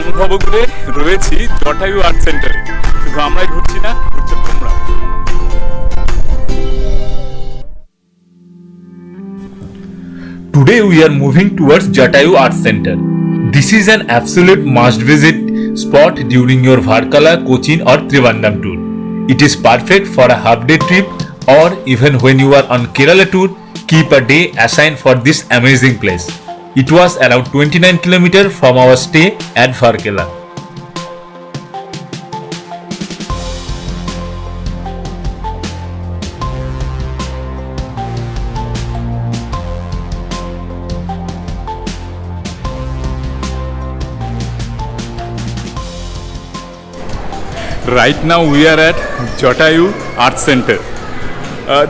সম্ভবগুলো রয়েছি জটায়ু আর্ট সেন্টারে। শুধু আমরাই ঘুরছি না, ঘুরছে তোমরা। Today we are moving towards Jatayu Earth Centre. This is an absolute must-visit spot during your Varkala, Cochin or Trivandrum tour. It is perfect for a half-day trip, or even when you are on Kerala Tour, keep a day assigned for this amazing place. It was around 29 km from our stay at Varkala. Right now we are at Jatayu Earth Centre.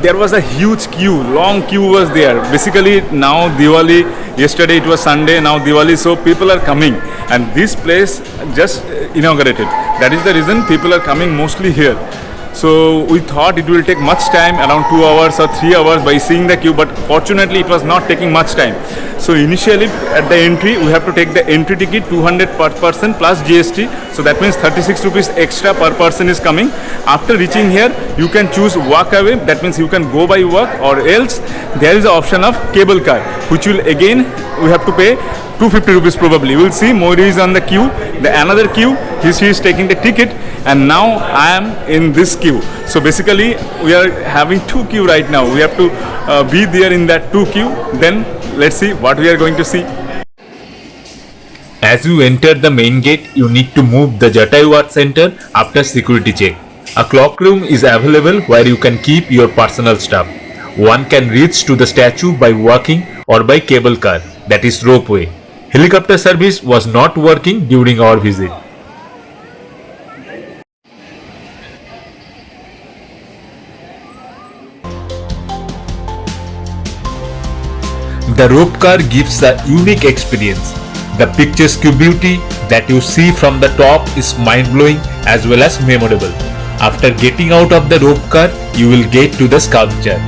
There was a huge queue, long queue was there. Basically now Diwali, yesterday it was Sunday, now Diwali, so people are coming and this place just inaugurated. That is the reason people are coming mostly here. So we thought it will take much time, around 2 hours or 3 hours by seeing the queue, but fortunately it was not taking much time. So initially at the entry we have to take the entry ticket 200 per person plus GST, so that means 36 rupees extra per person is coming. After reaching here you can choose walk away, that means you can go by walk, or else there is the option of cable car, which will again we have to pay 250 rupees probably. You will see Modi is on the queue, the another queue, he is taking the ticket, and now I am in this queue. So basically we are having 2 queue right now. We have to be there in that 2 queue. Then let's see what we are going to see. As you enter the main gate, you need to move the Jatayu Earth Centre after security check. A clock room is available where you can keep your personal stuff. One can reach to the statue by walking or by cable car, that is ropeway. Helicopter service was not working during our visit. The rope car gives a unique experience. The picturesque beauty that you see from the top is mind-blowing as well as memorable. After getting out of the rope car, you will get to the sculpture.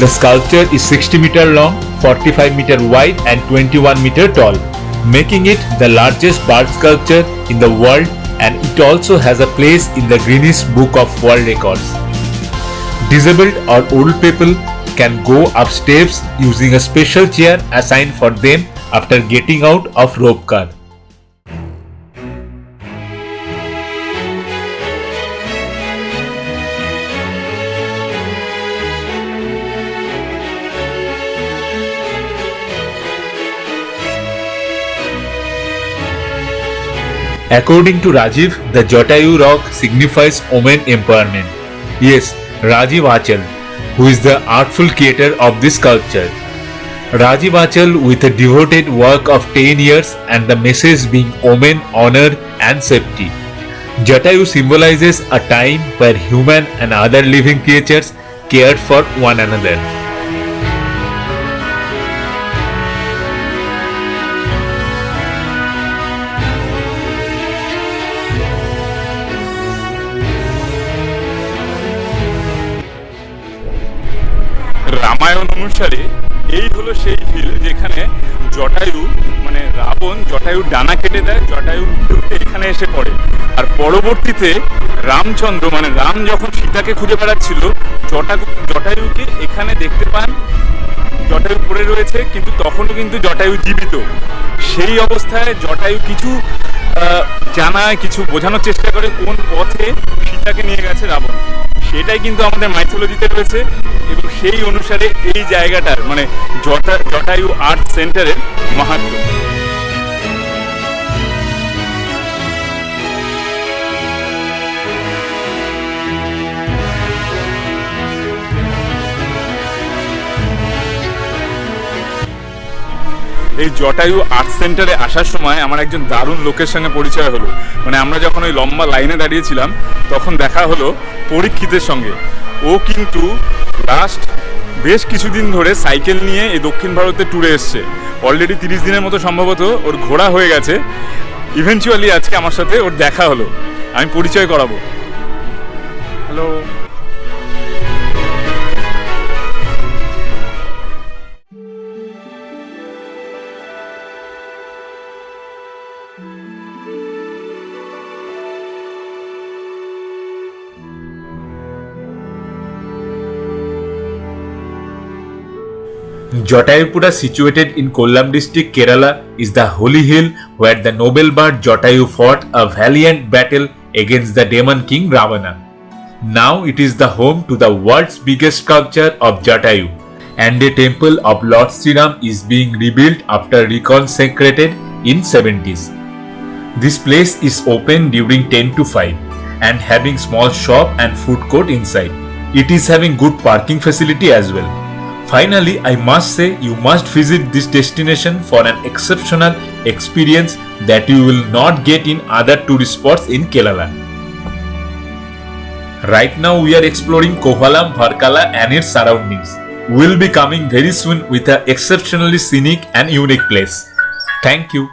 The sculpture is 60 meter long, 45 meter wide and 21 meter tall, making it the largest bird sculpture in the world, and it also has a place in the Guinness Book of World Records. Disabled or old people can go up steps using a special chair assigned for them after getting out of rope car. According to Rajiv, the Jatayu rock signifies women empowerment. Yes, Rajiv Achal, who is the artful creator of this sculpture. Rajiv Achal with a devoted work of 10 years and the message being women, honor and safety. Jatayu symbolizes a time where human and other living creatures cared for one another. Ramayana অনুসারে এই হলো সেই hill যেখানে জটায়ু মানে রাবণ জটায়ুর ডানা কেটে দেয়, জটায়ু এখানে এসে পড়ে। আর পরবর্তীতে রামচন্দ্র মানে রাম যখন সীতাকে খুঁজে বেড়াচ্ছিল, জটায়ুকে এখানে দেখতে পান, জটায়ু পড়ে রয়েছে, কিন্তু তখনও কিন্তু জটায়ু জীবিত। সেই অবস্থায় জটায়ু কিছু জানায়, কিছু বোঝানোর চেষ্টা করে কোন পথে সীতাকে নিয়ে গেছে রাবণ, সেটাই কিন্তু আমাদের মাইথোলজিতে রয়েছে। এবং সেই অনুসারে এই জায়গাটার মানে জটায়ু আর্ট সেন্টারের মাহাত্ম্য। এই জটায়ু আর্ট সেন্টারে আসার সময় আমার একজন দারুণ লোকের সঙ্গে পরিচয় হলো। মানে আমরা যখন ওই লম্বা লাইনে দাঁড়িয়েছিলাম তখন দেখা হলো পরীক্ষিতের সঙ্গে। ও কিন্তু লাস্ট বেশ কিছুদিন ধরে সাইকেল নিয়ে এই দক্ষিণ ভারতে ট্যুরে এসছে। অলরেডি 30 দিনের মতো সম্ভবত ওর ঘোরা হয়ে গেছে। ইভেনচুয়ালি আজকে আমার সাথে ওর দেখা হলো, আমি পরিচয় করাবো। Hello. Jatayupura, situated in Kollam district, Kerala, is the holy hill where the noble bird Jatayu fought a valiant battle against the demon king Ravana. Now it is the home to the world's biggest sculpture of Jatayu, and a temple of Lord Sriram is being rebuilt after reconsecrated in 70s. This place is open during 10 to 5 and having small shop and food court inside. It is having good parking facility as well. Finally, I must say you must visit this destination for an exceptional experience that you will not get in other tourist spots in Kerala. Right now we are exploring Kollam, Varkala and its surroundings. We will be coming very soon with an exceptionally scenic and unique place. Thank you.